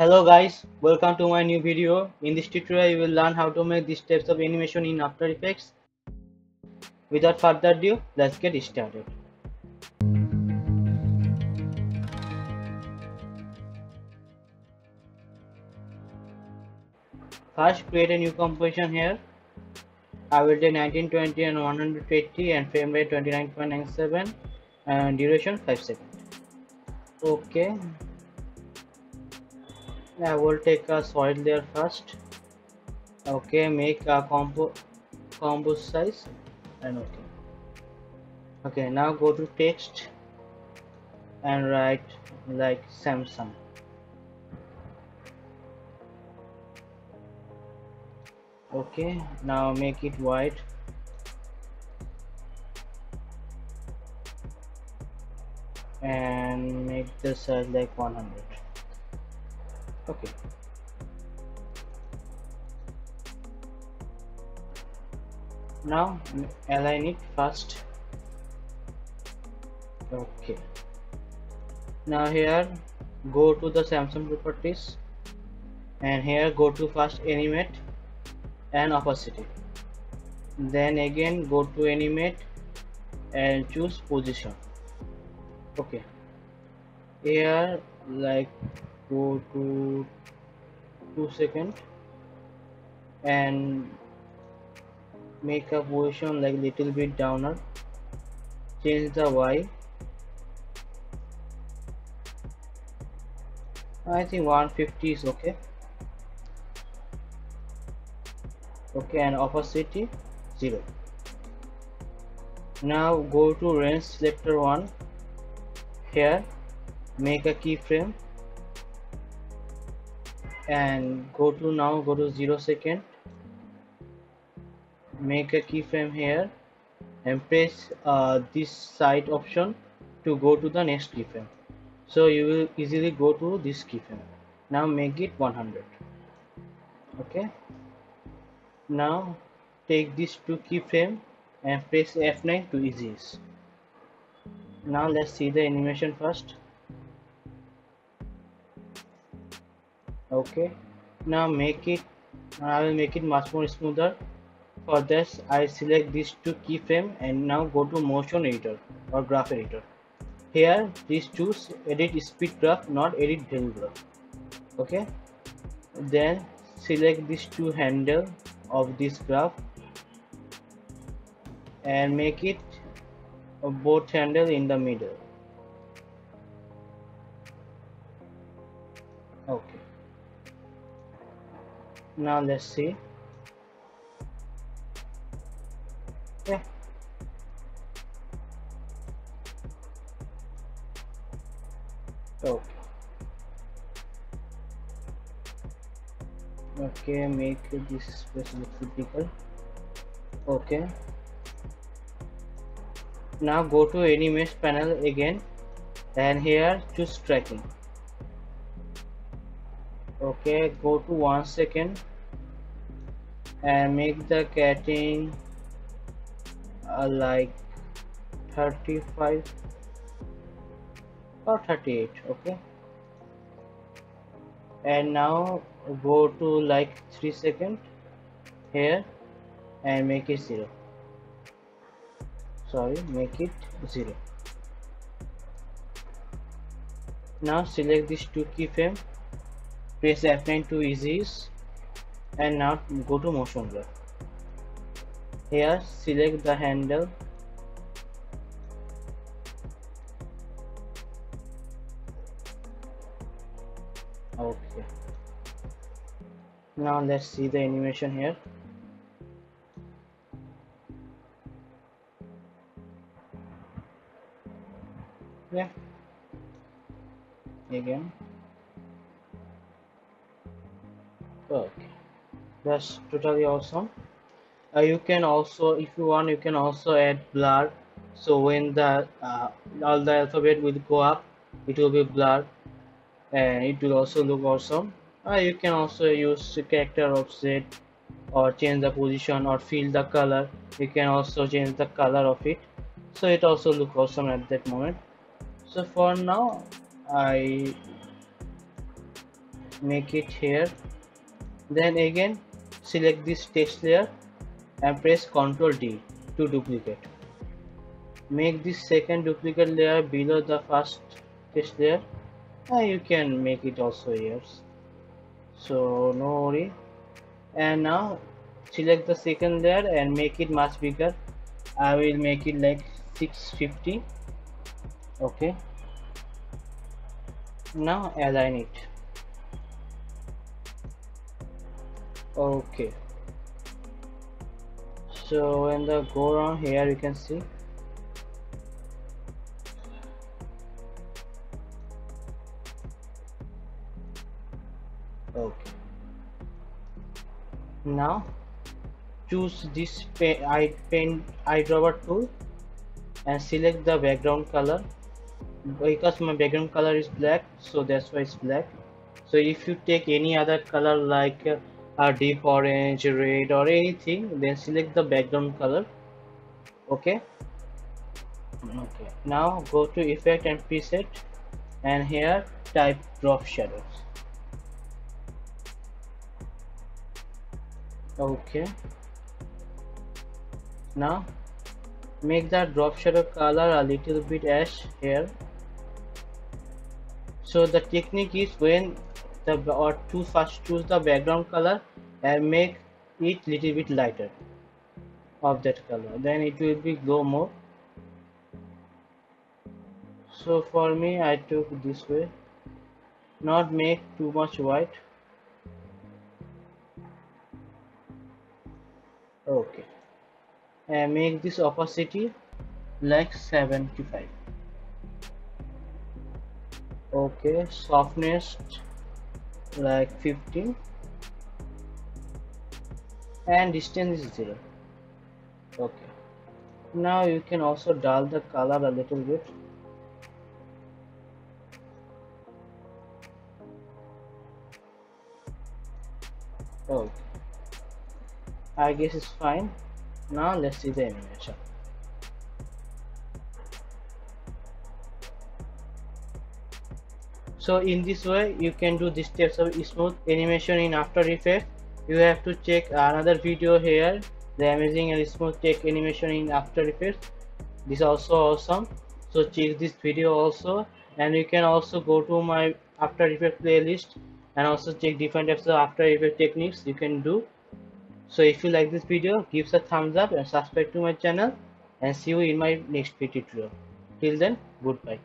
Hello guys, welcome to my new video. In this tutorial you will learn how to make these types of animation in After Effects. Without further ado, let's get started. First, create a new composition here. I will take 1920 and 180 and frame rate 29.97 and duration 5 seconds. Okay, I will take a solid layer first. Okay, make a combo size and okay. Okay, now go to text and write like Samsung. Okay, now make it white and make the size like 100. Okay, now align it first. Okay, now here go to the Samsung properties and here go to first animate and opacity, then again go to animate and choose position. Okay, here like go to 2 seconds and make a position like little bit downer, change the Y. I think 150 is okay. Okay, and opacity 0. Now go to range selector 1, here make a keyframe and go to 0 second, make a keyframe here and press this side option to go to the next keyframe, so you will easily go to this keyframe. Now make it 100. Okay, now take these two keyframe and press F9 to ease ease. Now let's see the animation first. Okay, now I will make it much more smoother. For this I select these two keyframe and now go to motion editor or graph editor. Here please choose edit speed graph, not edit value graph. Okay, then select these two handle of this graph and make it both handle in the middle. Okay, now let's see. Yeah, okay. Okay, make this space look bigger. Okay, now go to any mesh panel again and here choose tracking. Okay, go to 1 second and make the cutting like 35 or 38. Okay, and now go to like 3 seconds here and make it 0. Sorry, make it 0. Now select these two keyframe, press F9 to ease, and now go to motion blur. Here select the handle. Okay, now let's see the animation here. Yeah, again. Okay, that's totally awesome. You can also, if you want, you can also add blur, so when the all the alphabet will go up, it will be blurred and it will also look awesome. You can also use character offset or change the position or fill the color. You can also change the color of it, so it also look awesome at that moment. So for now I make it here, then again select this text layer and press Ctrl D to duplicate. Make this second duplicate layer below the first text layer, and you can make it also here, so no worry. And now select the second layer and make it much bigger. I will make it like 650. Okay, now align it. Okay, so when the go around here you can see. Okay, now choose this pen eyedropper tool and select the background color. Because my background color is black, so that's why it's black. So if you take any other color like a deep orange, red or anything, then select the background color. Okay, now go to effect and preset, and here type drop shadows. Okay, now make the drop shadow color a little bit ash here. So the technique is when the first choose the background color and make it little bit lighter of that color, then it will be glow more. So for me I took this way, not make too much white. Okay, and make this opacity like 75. Okay, softness like 15, and distance is 0. Okay, now you can also dull the color a little bit. Okay, I guess it's fine. Now let's see the animation. So in this way you can do this types of smooth animation in After Effects. You have to check another video here, the amazing and smooth text animation in After Effects. This is also awesome, so check this video also. And you can also go to my After Effects playlist and also check different types of After Effects techniques you can do. So if you like this video, give us a thumbs up and subscribe to my channel, and see you in my next video tutorial. Till then, goodbye.